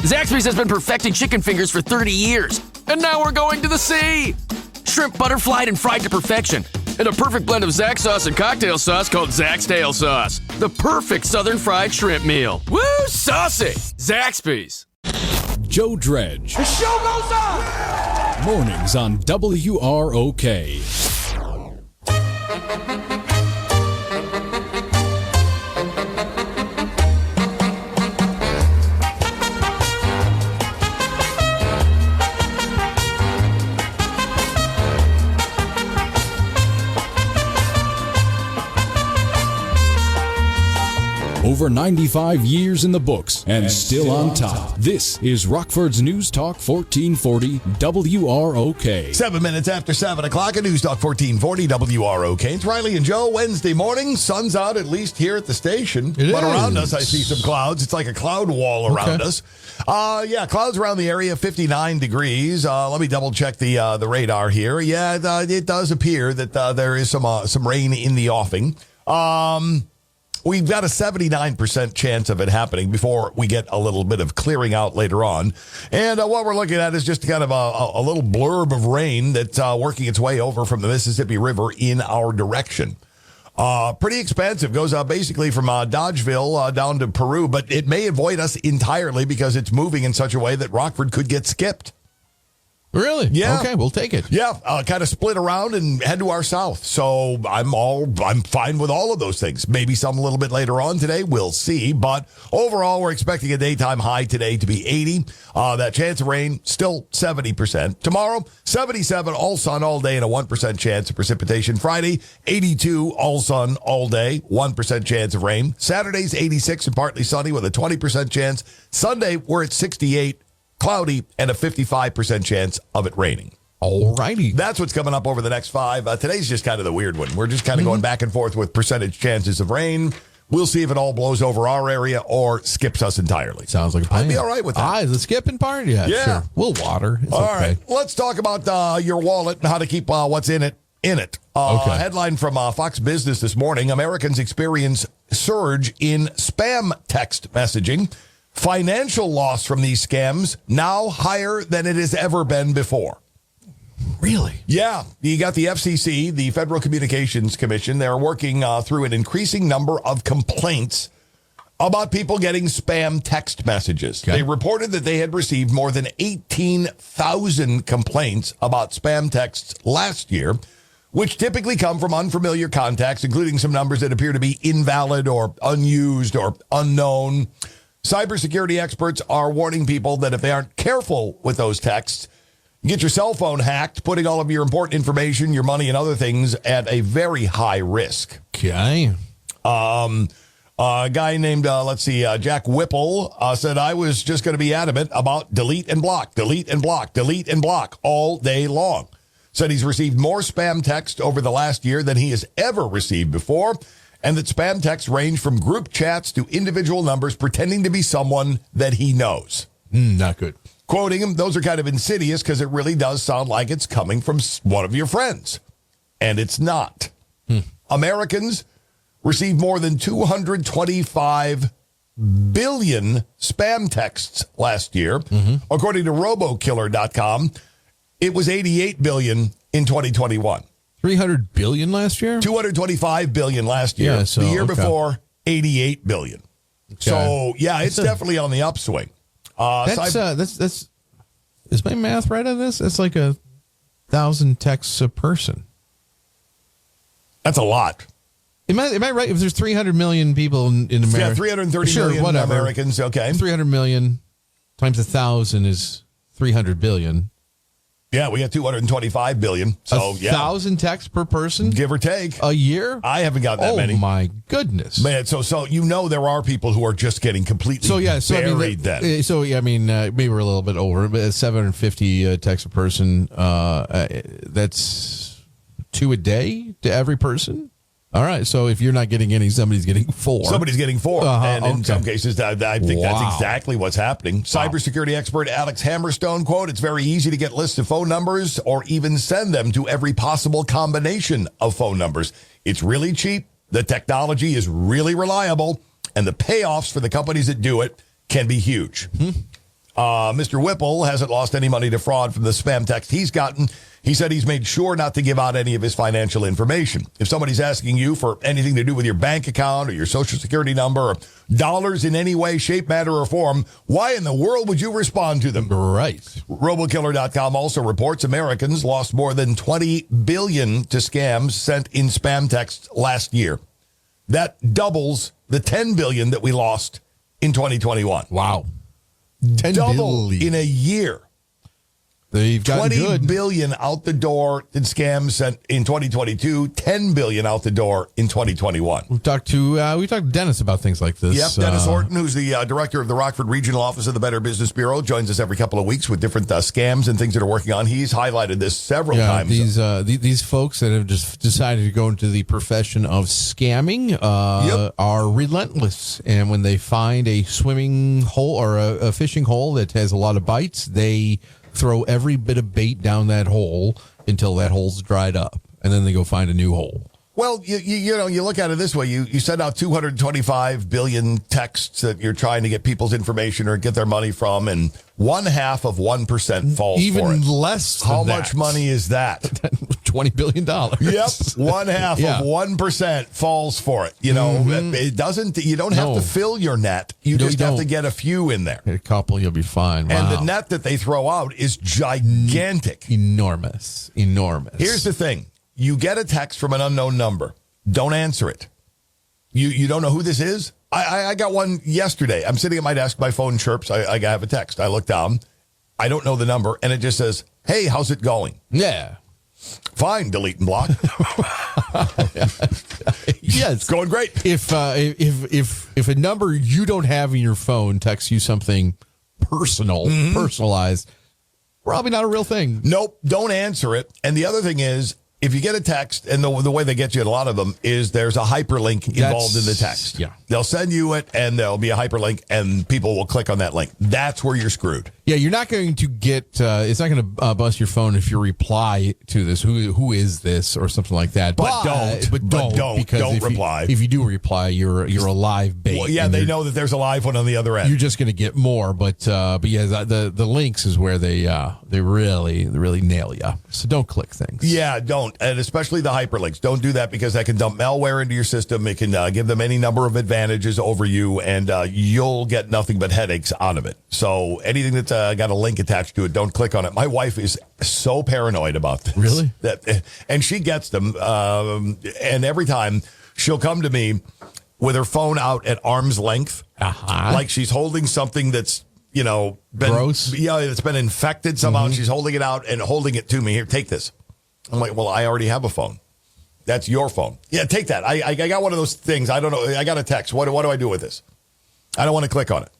Zaxby's has been perfecting chicken fingers for 30 years. And now we're going to the sea. Shrimp butterflied and fried to perfection. And a perfect blend of Zax sauce and cocktail sauce called Zax Tail Sauce. The perfect southern fried shrimp meal. Woo, saucy! Zaxby's. Joe Dredge. The show goes on! Mornings on WROK. Over 95 years in the books and still on top. This is Rockford's News Talk 1440 WROK. 7 minutes after 7 o'clock at News Talk 1440 WROK. It's Riley and Joe. Wednesday morning. Sun's out, at least here at the station. But around us, I see some clouds. It's like a cloud wall around us. Clouds around the area, 59 degrees. Let me double check the radar here. Yeah, it does appear that there is some rain in the offing. We've got a 79% chance of it happening before we get a little bit of clearing out later on. And what we're looking at is just kind of a little blurb of rain that's working its way over from the Mississippi River in our direction. Pretty expansive. Goes basically from Dodgeville down to Peru, but it may avoid us entirely because it's moving in such a way that Rockford could get skipped. Really? Yeah. Okay, we'll take it. Yeah, kind of split around and head to our south. So I'm fine with all of those things. Maybe some a little bit later on today. We'll see. But overall, we're expecting a daytime high today to be 80. That chance of rain, still 70%. Tomorrow, 77, all sun all day and a 1% chance of precipitation. Friday, 82, all sun all day, 1% chance of rain. Saturday's 86 and partly sunny with a 20% chance. Sunday, we're at 68. Cloudy, and a 55% chance of it raining. All righty. That's what's coming up over the next 5. Today's just kind of the weird one. We're just kind of going back and forth with percentage chances of rain. We'll see if it all blows over our area or skips us entirely. Sounds like a plan. I'd be all right with that. The skipping part? Yeah, sure. We'll water. It's all okay. right. Let's talk about your wallet and how to keep what's in it. Headline from Fox Business this morning. Americans experience surge in spam text messaging. Financial loss from these scams now higher than it has ever been before. Really? Yeah. You got the FCC, the Federal Communications Commission. They're working through an increasing number of complaints about people getting spam text messages. Okay. They reported that they had received more than 18,000 complaints about spam texts last year, which typically come from unfamiliar contacts, including some numbers that appear to be invalid or unused or unknown. Cybersecurity experts are warning people that if they aren't careful with those texts, you get your cell phone hacked, putting all of your important information, your money, and other things at a very high risk. Okay. A guy named, Jack Whipple said, I was just going to be adamant about delete and block, delete and block, delete and block all day long. Said he's received more spam text over the last year than he has ever received before. And that spam texts range from group chats to individual numbers pretending to be someone that he knows. Not good. Quoting him, those are kind of insidious because it really does sound like it's coming from one of your friends. And it's not. Americans received more than 225 billion spam texts last year. According to RoboKiller.com, it was 88 billion in 2021. 300 billion last year? 225 billion last year. Yeah, so, the year before, 88 billion. Okay. So, yeah, it's definitely on the upswing. That's is my math right on this? That's like 1,000 texts a person. That's a lot. Am I right? If there's 300 million people in America. Yeah, 330 million Americans. Okay. 300 million times 1,000 is 300 billion. Yeah, we got 225 billion. So, 1,000 texts per person? Give or take. A year? I haven't got that many. Oh, my goodness. Man, so there are people who are just getting completely buried then. Maybe we're a little bit over, but 750 texts a person, that's 2 a day to every person? All right, so if you're not getting any, somebody's getting 4. Somebody's getting 4. And in some cases, I think that's exactly what's happening. Cybersecurity expert Alex Hammerstone, quote, it's very easy to get lists of phone numbers or even send them to every possible combination of phone numbers. It's really cheap. The technology is really reliable. And the payoffs for the companies that do it can be huge. Mr. Whipple hasn't lost any money to fraud from the spam text he's gotten. He said he's made sure not to give out any of his financial information. If somebody's asking you for anything to do with your bank account or your social security number or dollars in any way, shape, matter, or form, why in the world would you respond to them? Right. Robokiller.com also reports Americans lost more than $20 billion to scams sent in spam texts last year. That doubles the $10 billion that we lost in 2021. Wow. 10 Double billion. in a year. They've gotten $20 good. billion out the door in scams sent in 2022, $10 billion out the door in 2021. We talked to Dennis about things like this. Yep, Dennis Horton, who's the director of the Rockford Regional Office of the Better Business Bureau, joins us every couple of weeks with different scams and things that are working on. He's highlighted this several times. These folks that have just decided to go into the profession of scamming are relentless. And when they find a swimming hole or a fishing hole that has a lot of bites, they throw every bit of bait down that hole until that hole's dried up, and then they go find a new hole. Well, you look at it this way. You send out 225 billion texts that you're trying to get people's information or get their money from, and 0.5% of 1% falls Even for it. less than How that. much money is that? $20 billion. Yep, 0.5% of 1% falls for it. You know, it doesn't. You don't have to fill your net. You just have to get a few in there. A couple, you'll be fine. And Wow. the net that they throw out is gigantic. Enormous. Here's the thing. You get a text from an unknown number. Don't answer it. You don't know who this is? I got one yesterday. I'm sitting at my desk. My phone chirps. I have a text. I look down. I don't know the number. And it just says, hey, how's it going? Yeah. Fine. Delete and block. Yes. It's going great. If a number you don't have in your phone texts you something personalized, probably not a real thing. Nope. Don't answer it. And the other thing is, if you get a text, and the way they get you at a lot of them is there's a hyperlink involved in the text. Yeah. They'll send you it, and there'll be a hyperlink, and people will click on that link. That's where you're screwed. Yeah, you're not going to get. It's not going to bust your phone if you reply to this. Who is this or something like that? But don't because if reply. if you do reply, you're a live bait. Well, yeah, they know that there's a live one on the other end. You're just going to get more. But yeah, the links is where they really nail you. So don't click things. Yeah, don't. And especially the hyperlinks. Don't do that because that can dump malware into your system. It can give them any number of advantages over you, and you'll get nothing but headaches out of it. So anything that's got a link attached to it, don't click on it. My wife is so paranoid about this. Really? And she gets them. And every time she'll come to me with her phone out at arm's length, like she's holding something that's, been gross. Yeah, it's been infected somehow. Mm-hmm. She's holding it out and holding it to me. Here, take this. I'm like, well, I already have a phone. That's your phone. Yeah, take that. I got one of those things. I don't know. I got a text. What do I do with this? I don't want to click on it.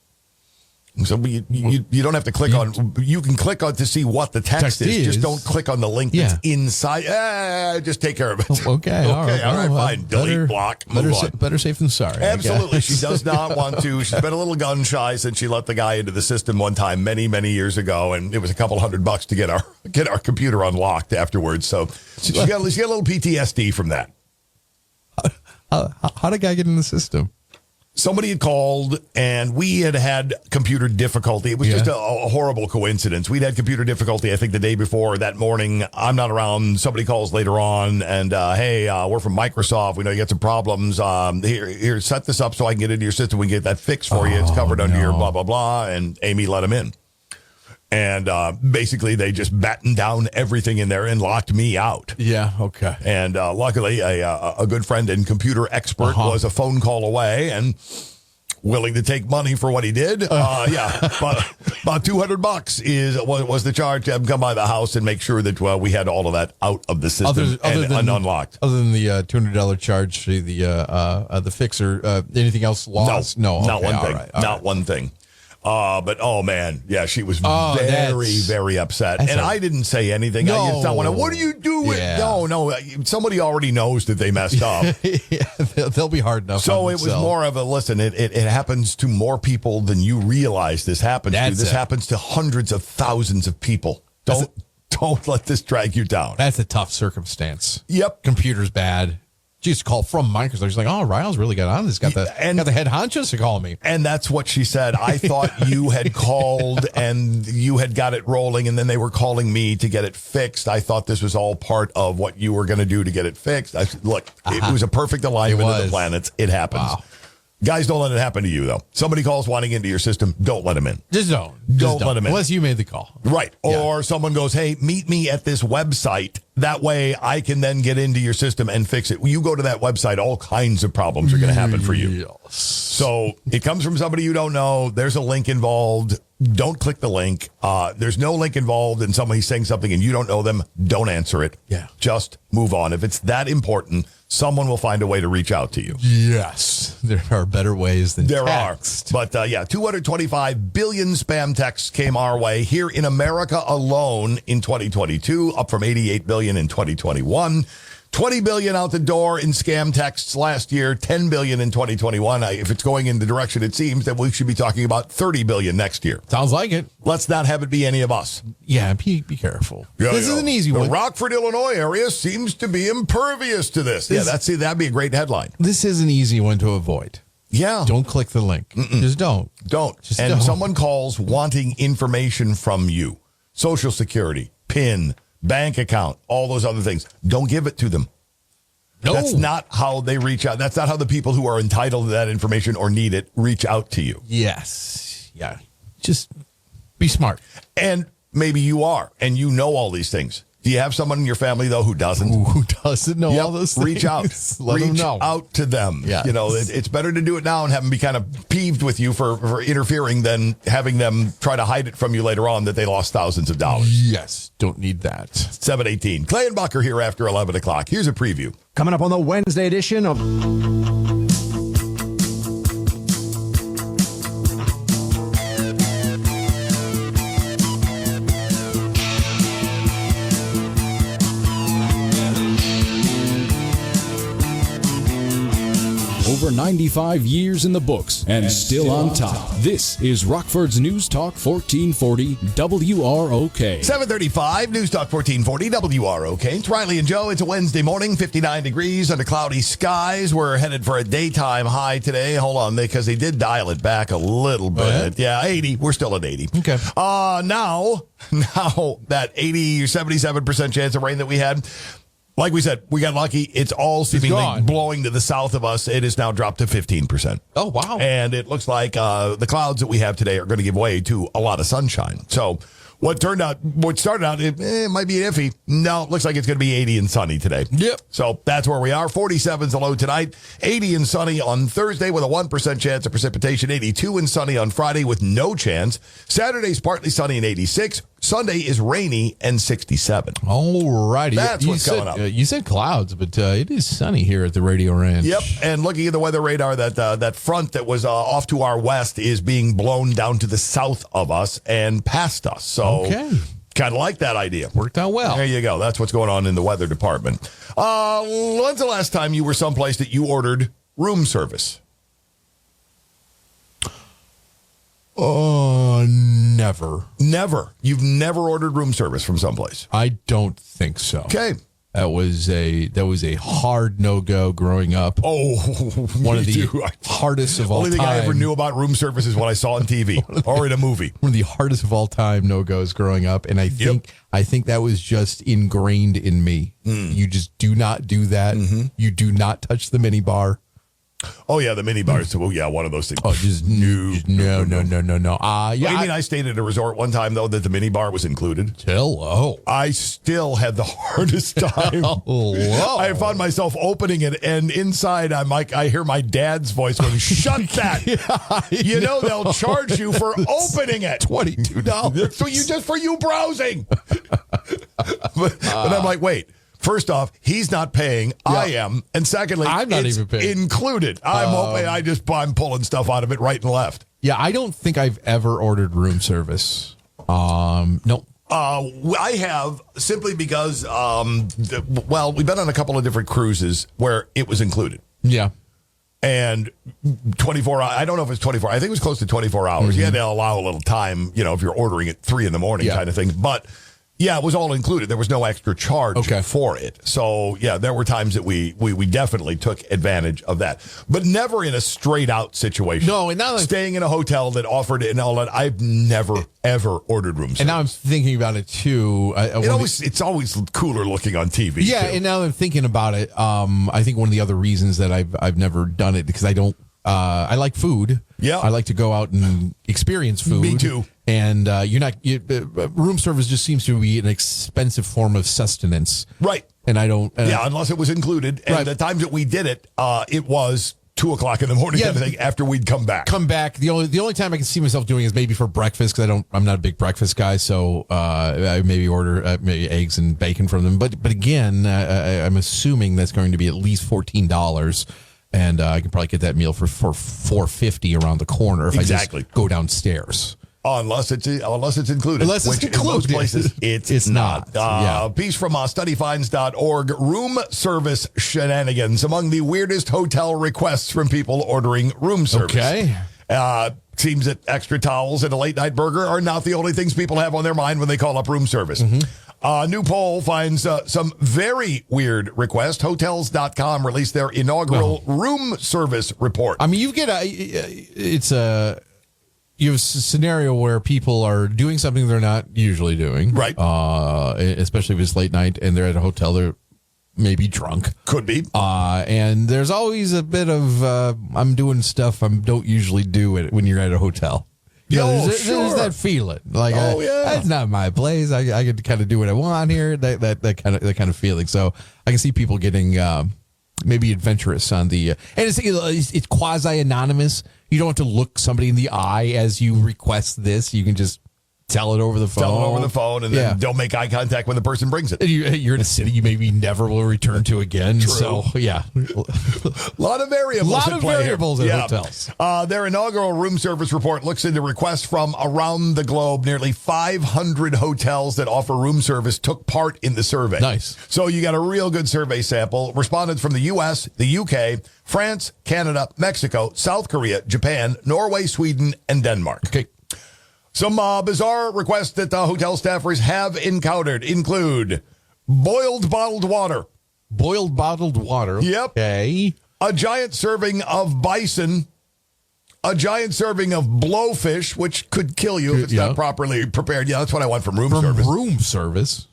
So you don't have to click on. You can click on to see what the text is. Just don't click on the link that's inside. Just take care of it. Okay. All right. Fine. Delete, block, move on. Better safe than sorry. Absolutely. She does not want to. She's been a little gun shy since she let the guy into the system one time many years ago, and it was a couple $100 to get our computer unlocked afterwards. So she got a little PTSD from that. How did a guy get in the system? Somebody had called, and we had computer difficulty. It was just a horrible coincidence. We'd had computer difficulty, I think, the day before or that morning. I'm not around. Somebody calls later on, and, hey, we're from Microsoft. We know you got some problems. Here, set this up so I can get into your system. We can get that fixed for you. It's covered under your blah, blah, blah. And Amy let him in. And basically, they just battened down everything in there and locked me out. Yeah, okay. And luckily, a good friend and computer expert was a phone call away and willing to take money for what he did. About $200 was the charge to have him come by the house and make sure that we had all of that out of the system and unlocked. Other than the $200 charge, the fixer, anything else lost? No, not one thing. Not one thing. But oh man, yeah, she was very upset, and I didn't say anything. No. I just thought, what do you do? No, somebody already knows that they messed up. They'll be hard enough. So it was more of a listen. It happens to more people than you realize. This happens to. This happens to hundreds of thousands of people. Don't let this drag you down. That's a tough circumstance. Yep, computer's bad. She used to call from Microsoft. She's like, oh, Ryle's really got on this. Got the head honchos to call me. And that's what she said. I thought you had called and you had got it rolling, and then they were calling me to get it fixed. I thought this was all part of what you were going to do to get it fixed. I said, look, it was a perfect alignment of the planets. It happens. Wow. Guys, don't let it happen to you, though. Somebody calls wanting into your system, don't let them in. Just don't let them in. Unless you made the call. Right. Yeah. Or someone goes, hey, meet me at this website. That way I can then get into your system and fix it. You go to that website, all kinds of problems are going to happen for you. Yes. So it comes from somebody you don't know. There's a link involved. Don't click the link. There's no link involved and somebody's saying something and you don't know them. Don't answer it. Yeah. Just move on. If it's that important, someone will find a way to reach out to you. Yes. There are better ways than text. But 225 billion spam texts came our way here in America alone in 2022, up from 88 billion in 2021. 20 billion out the door in scam texts last year, 10 billion in 2021. If it's going in the direction it seems, then we should be talking about 30 billion next year. Sounds like it. Let's not have it be any of us. Yeah, be careful. This is an easy one. The Rockford, Illinois area seems to be impervious to this. That'd be a great headline. This is an easy one to avoid. Yeah. Don't click the link. Just don't. Don't. Someone calls wanting information from you. Social Security, PIN, bank account, all those other things. Don't give it to them. No. That's not how they reach out. That's not how the people who are entitled to that information or need it reach out to you. Yes. Yeah. Just be smart. And maybe you are, and you know all these things. Do you have someone in your family, though, who doesn't? Who doesn't know all those things? Reach out. Let them know. Out to them. Yes. It's better to do it now and have them be kind of peeved with you for interfering than having them try to hide it from you later on that they lost thousands of dollars. Yes. Don't need that. 7:18. Clay and Bucker here after 11 o'clock. Here's a preview. Coming up on the Wednesday edition of... Over 95 years in the books and still on top. This is Rockford's News Talk 1440 WROK. 7:35 News Talk 1440 WROK. It's Riley and Joe. It's a Wednesday morning, 59 degrees under cloudy skies. We're headed for a daytime high today. Hold on, because they did dial it back a little bit. Yeah, 80. We're still at 80. Okay. Now that 80 or 77% chance of rain that we had, like we said, we got lucky. It's all seemingly blowing to the south of us. It is now dropped to 15%. Oh, wow. And it looks like the clouds that we have today are going to give way to a lot of sunshine. So what started out, it might be iffy. No, it looks like it's going to be 80 and sunny today. Yep. So that's where we are. 47's the low tonight. 80 and sunny on Thursday with a 1% chance of precipitation. 82 and sunny on Friday with no chance. Saturday's partly sunny and 86. Sunday is rainy and 67. All righty. That's what's coming up. You said clouds, but it is sunny here at the Radio Ranch. Yep. And looking at the weather radar, that front that was off to our west is being blown down to the south of us and past us. So kind of like that idea. Worked out well. There you go. That's what's going on in the weather department. When's the last time you were someplace that you ordered room service? Never. Never. You've never ordered room service from someplace? I don't think so. Okay. That was a hard no-go growing up. Oh, one of the hardest of all time. Only thing I ever knew about room service is what I saw on TV or in a movie. One of the hardest of all time no-goes growing up, and I think that was just ingrained in me. You just do not do that. You do not touch the mini bar. Oh, yeah, the mini bars. Well, yeah, one of those things. Oh, just no. You mean I stayed at a resort one time, though, that the mini bar was included? Hello. I still had the hardest time. I found myself opening it, and inside I hear my dad's voice going, shut that. You know they'll charge you for opening it. $22. For you browsing. But I'm like, wait. First off, he's not paying. Yeah. I am. And secondly, I'm not even paying. Included. I'm pulling stuff out of it right and left. Yeah, I don't think I've ever ordered room service. No. I have simply because, we've been on a couple of different cruises where it was included. Yeah. And 24 hours, I don't know if it's 24, I think it was close to 24 hours. You had to allow a little time, if you're ordering at 3 a.m. kind of thing. But Yeah, it was all included. There was no extra charge for it. So, yeah, there were times that we definitely took advantage of that. But never in a straight-out situation. No, and now staying in a hotel that offered it and all that, I've never, ever ordered room service. And now I'm thinking about it, too. It's always cooler looking on TV. Yeah, too. and now that I'm thinking about it, I think one of the other reasons that I've never done it, because I don't, I like food. Yeah. I like to go out and experience food. Me too. And room service just seems to be an expensive form of sustenance. Right. And I don't. Unless it was included. And the times that we did it, it was 2:00 in the morning kind of thing after we'd come back. The only time I can see myself doing is maybe for breakfast, because I'm not a big breakfast guy. So I maybe order maybe eggs and bacon from them. But again, I'm assuming that's going to be at least $14. And I can probably get that meal for $4.50 around the corner if I just go downstairs. Unless it's included. Unless it's included. In most places, it's not. Yeah. Piece from studyfinds.org. Room service shenanigans among the weirdest hotel requests from people ordering room service. Okay. Seems that extra towels and a late-night burger are not the only things people have on their mind when they call up room service. New poll finds some very weird requests. Hotels.com released their inaugural room service report. I mean, you have a scenario where people are doing something they're not usually doing. Right. Especially if it's late night and they're at a hotel, they're maybe drunk. Could be. And there's always a bit of, I'm doing stuff I don't usually do it when you're at a hotel. There's that feeling. Like, that's not my place. I get to kind of do what I want here. That kind of feeling. So I can see people getting maybe adventurous on the, and it's quasi anonymous. You don't have to look somebody in the eye as you request this. You can just tell it over the phone. And then don't make eye contact when the person brings it. You're in a city you maybe never will return to again. True. So, yeah. A lot of variables at hotels. Their inaugural room service report looks into requests from around the globe. Nearly 500 hotels that offer room service took part in the survey. Nice. So you got a real good survey sample. Respondents from the U.S., the UK, France, Canada, Mexico, South Korea, Japan, Norway, Sweden, and Denmark. Okay. Some bizarre requests that the hotel staffers have encountered include boiled bottled water. Boiled bottled water. Yep. Okay. A giant serving of bison. A giant serving of blowfish, which could kill you if it's not properly prepared. Yeah, that's what I want from room service. Room service.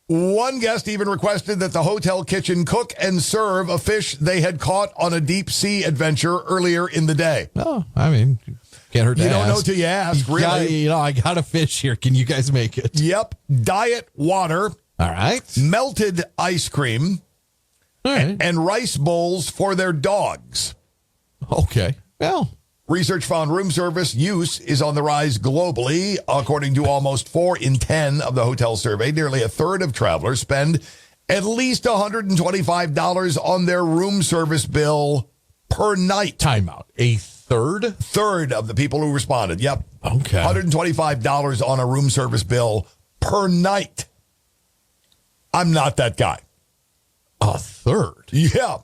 One guest even requested that the hotel kitchen cook and serve a fish they had caught on a deep sea adventure earlier in the day. Oh, I mean, can't hurt to ask. You don't know till you ask, really. I got a fish here. Can you guys make it? Yep. Diet water. All right. Melted ice cream. All right. And rice bowls for their dogs. Okay. Well, research found room service use is on the rise globally. According to almost 4 in 10 of the hotel survey, nearly a third of travelers spend at least $125 on their room service bill per night. Timeout. A third? Third of the people who responded. Yep. Okay. $125 on a room service bill per night. I'm not that guy. A third? Yeah.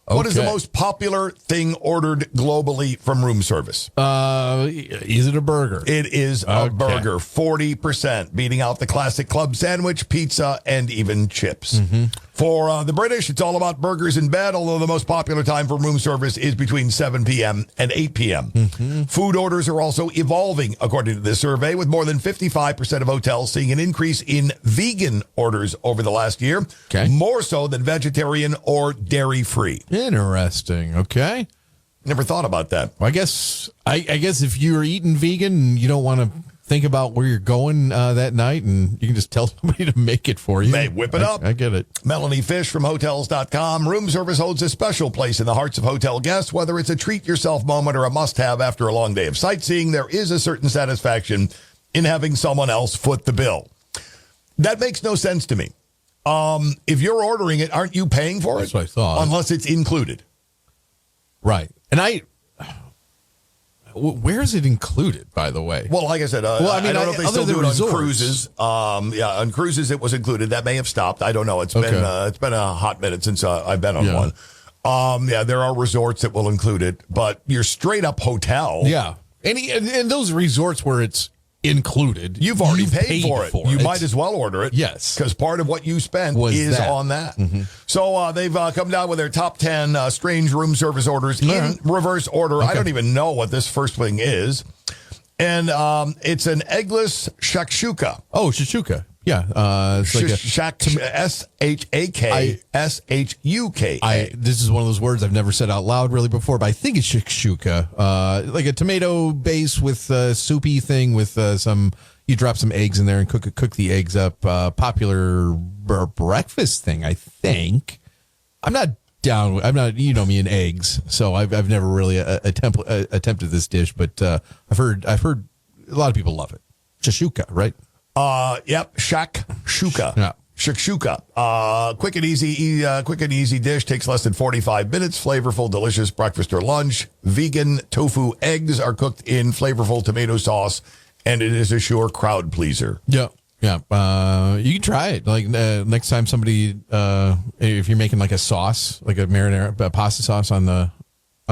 What is the Okay. most popular thing ordered globally from room service? Is it a burger? It is a Okay. burger, 40%, beating out the classic club sandwich, pizza, and even chips. For the British, it's all about burgers in bed, although the most popular time for room service is between 7 p.m. and 8 p.m. Food orders are also evolving, according to this survey, with more than 55% of hotels seeing an increase in vegan orders over the last year, Okay. more so than vegetarian or dairy-free. Interesting. Okay. Never thought about that. Well, I guess if you're eating vegan, you don't want to think about where you're going that night, and you can just tell somebody to make it for you. May whip it up. I get it. Melanie Fish from Hotels.com. Room service holds a special place in the hearts of hotel guests. Whether it's a treat-yourself moment or a must-have after a long day of sightseeing, there is a certain satisfaction in having someone else foot the bill. That makes no sense to me. If you're ordering it, aren't you paying for it? That's what I thought. Unless it's included. Right. And where is it included, by the way? Well, like I said, I don't know if they still do it on cruises. On cruises it was included. That may have stopped. I don't know. It's been a hot minute since I've been on one. There are resorts that will include it, but your straight up hotel. Yeah. And those resorts where it's included. You've already paid for it. You it. might as well order it. Yes. Because part of what you spent Was is that. on that. So they've come down with their top 10 strange room service orders in reverse order. I don't even know what this first thing is. And it's an eggless shakshuka. Oh, shakshuka. Yeah. It's like SHAKSHUKA. This is one of those words I've never said out loud really before, but I think it's shakshuka. Like a tomato base with a soupy thing with you drop some eggs in there and cook the eggs up. Popular breakfast thing, I think. I'm not, you know me in eggs, so I've never really attempted this dish, but I've heard a lot of people love it. Shakshuka, right? Yep, shakshuka. Yeah. Shakshuka. Quick and easy dish. Takes less than 45 minutes. Flavorful, delicious breakfast or lunch. Vegan tofu eggs are cooked in flavorful tomato sauce, and it is a sure crowd pleaser. Yeah. Yeah. You can try it. Like next time somebody, if you're making like a sauce, like a marinara, pasta sauce on the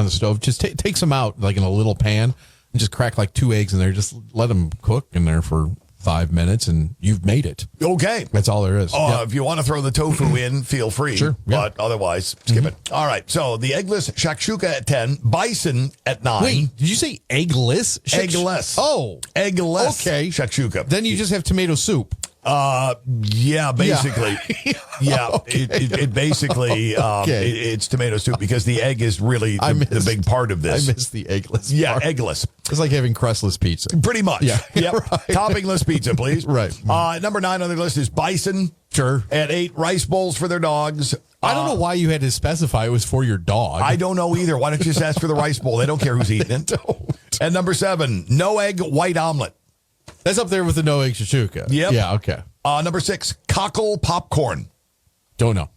stove, just take some out like in a little pan and just crack like 2 eggs in there. Just let them cook in there for 5 minutes and you've made it. Okay. That's all there is. If you want to throw the tofu in, feel free. Sure. Yeah. But otherwise, skip it. All right. So the eggless shakshuka at 10, bison at 9. Wait, did you say eggless? Eggless. Oh. Eggless. Okay. Shakshuka. Then you just have tomato soup. Yeah, basically. Yeah, Okay. it basically, it's tomato soup because the egg is really the big part of this. I miss the eggless. Yeah, part. eggless. It's like having crustless pizza. Pretty much. Yeah. Yep. Right. Toppingless pizza, please. Right. Number 9 on the list is bison. Sure. At 8, rice bowls for their dogs. I don't know why you had to specify it was for your dog. I don't know either. Why don't you just ask for the rice bowl? They don't care who's eating it. Don't. And number 7, no egg white omelet. That's up there with the no egg shakshuka. Yep. Yeah, okay. Number 6, cockle popcorn. Don't know.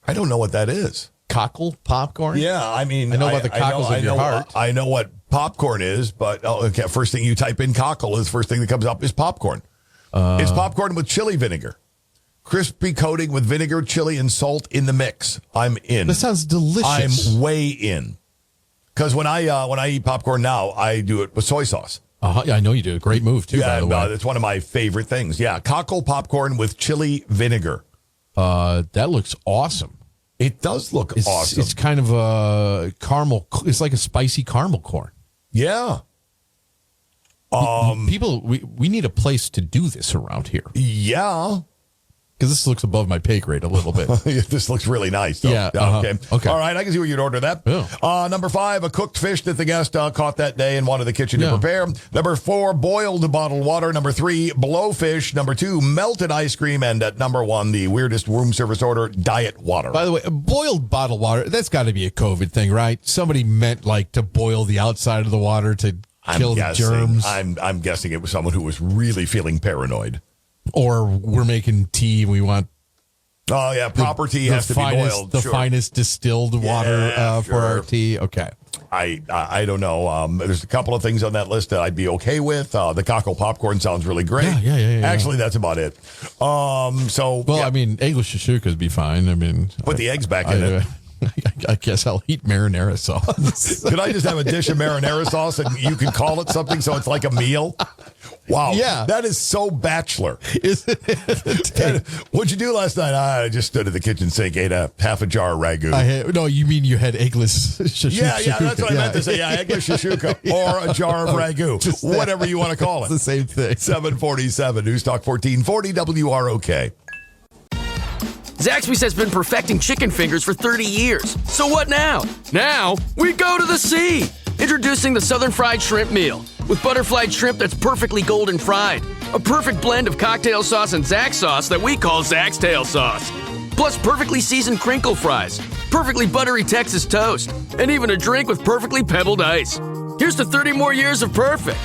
I don't know what that is. Cockle popcorn? Yeah, I mean, I know about the cockles of your heart. I know what popcorn is, but first thing you type in cockle is first thing that comes up is popcorn. It's popcorn with chili vinegar. Crispy coating with vinegar, chili, and salt in the mix. I'm in. That sounds delicious. I'm way in. Because when I eat popcorn now, I do it with soy sauce. Yeah, I know you do. Great move, too, by the way. It's one of my favorite things. Yeah, cockle popcorn with chili vinegar. That looks awesome. It does look awesome. It's kind of a caramel. It's like a spicy caramel corn. Yeah. People, we need a place to do this around here. Yeah. Because this looks above my pay grade a little bit. This looks really nice, though. Yeah. Okay. All right. I can see where you'd order that. Yeah. Number 5, a cooked fish that the guest caught that day and wanted the kitchen to prepare. Number 4, boiled bottled water. Number 3, blowfish. Number 2, melted ice cream. And at number 1, the weirdest room service order, diet water. By the way, boiled bottled water, that's got to be a COVID thing, right? Somebody meant like to boil the outside of the water to kill the germs. I'm guessing it was someone who was really feeling paranoid. Or we're making tea and we want proper tea has to be boiled. The finest distilled water for our tea. Okay. I don't know. There's a couple of things on that list that I'd be okay with. The cockle popcorn sounds really great. Yeah. Actually, that's about it. I mean, eggless shakshuka would be fine. I mean, put the eggs back in it. I guess I'll eat marinara sauce. Could I just have a dish of marinara sauce and you can call it something so it's like a meal? Wow. Yeah. That is so bachelor. Isn't it? What'd you do last night? I just stood at the kitchen sink, ate half a jar of ragu. No, you mean you had eggless shakshuka? Yeah, that's what I meant to say. Yeah, eggless shakshuka or a jar of ragu. Whatever you want to call it. It's the same thing. 747 News Talk 1440 WROK. Zaxby's has been perfecting chicken fingers for 30 years. So what now? Now, we go to the sea! Introducing the Southern Fried Shrimp Meal. With butterflied shrimp that's perfectly golden fried. A perfect blend of cocktail sauce and Zax sauce that we call Zax Tail Sauce. Plus perfectly seasoned crinkle fries, perfectly buttery Texas toast, and even a drink with perfectly pebbled ice. Here's to 30 more years of perfect.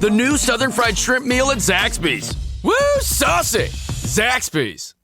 The new Southern Fried Shrimp Meal at Zaxby's. Woo, saucy! Zaxby's.